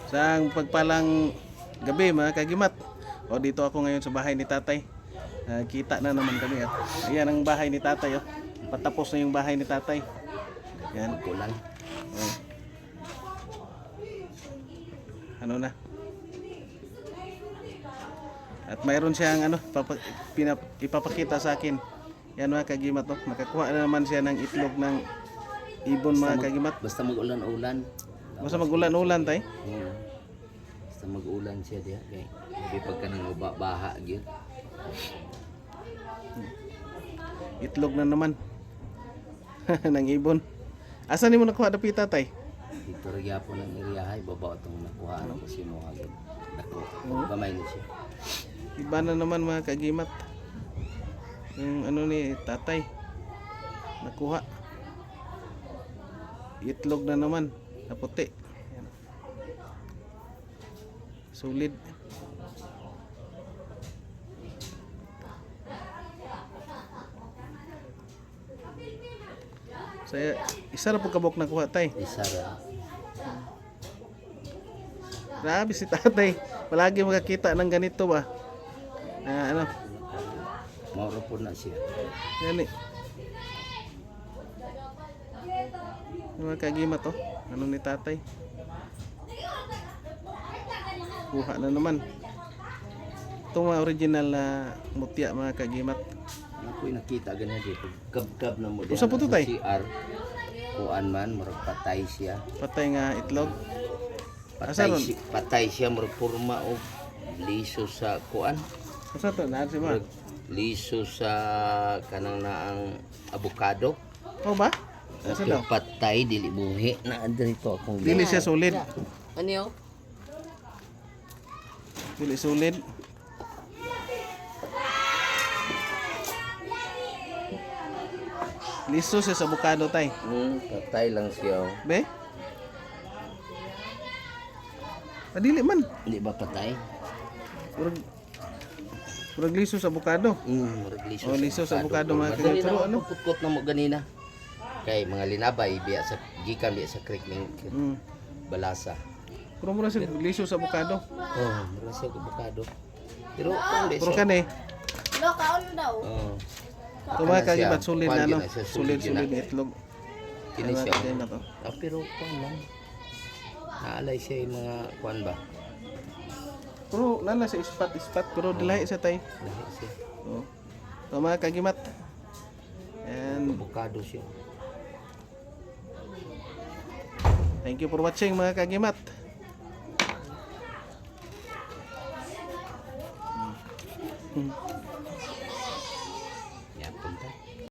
Sa pagpalang gabi mga kagimat. O dito ako ngayon sa bahay ni tatay. Kita na naman kami. Ayan ang bahay ni tatay. Patapos na yung bahay ni tatay. Yan. Kulang. Ano na. At mayroon siyang ipapakita sa akin. Yan mga kagimat. Makakuha na naman siya ng itlog ng ibon mga kagimat. Basta mag-ulan-ulan. Basta mag-ulan-ulan tay. Basta mag-ulan siya diya. Okay. Hindi pagka nang baha gyud. Itlog na naman. ng ibon. Asa ni mo nakuha dapi tatay? Dito rin po ng iriyahay. Baba itong nakuha ko si Mohagod. Dako. Gamay ni siya. Iba na naman mga kagimat. Yung ano ni tatay. Nakuha. Itlog na naman. Na puti. Yan. Solid. Saya isa ra po kabok nakuha tay. Isa ra. Grabe si tatay. Palagi makakita ng ganito ba. Ano? Mauro po na siya. Yan eh. Mga kagimat to. Ano ni tatay? Kuha na naman. Ito mga original na mutya mga kagimat. Ako'y nakita ganyan dito. Gab-gab na mo. Usa po to, tay? CR. Kuan man. Murag patay siya. Patay nga itlog. Asa ron? Patay siya. Murag purma o liso sa kuan. Asa to? Naan si ma? Liso sa kanang naang avocado. Oh ba? Asa daw? Patay, dili buhi. Dito akong Dili siya solid. Ano yun? Dili solid. Liso siya sa avocado tay. Patay lang siya. Be? Dili man. Hindi ba patay? Murag liso sa avocado. Murag liso. Oh, liso sa avocado mga kagimat. Pero ano? Putkot na mo ganina. Kay mga linabay biya sa gikan biya sa creek ning balasa. Pero mura siya liso sa avocado. Oh, mura siya avocado. Pero kung Pero kani, Lo, kaon daw. Oh. ito mga kagimat solid na ano. Kuwan siya, Solid yun na. na itlog. Kini Mga siya. kagimat, oh. Pero kuan man. Naalay siya yung mga kuan ba? Pero nala sa ispat pero dilahi sa tay. Lahi siya. Oh. Ito mga kagimat. And Avocado siya. thank you for watching mga kagimat. Hmm.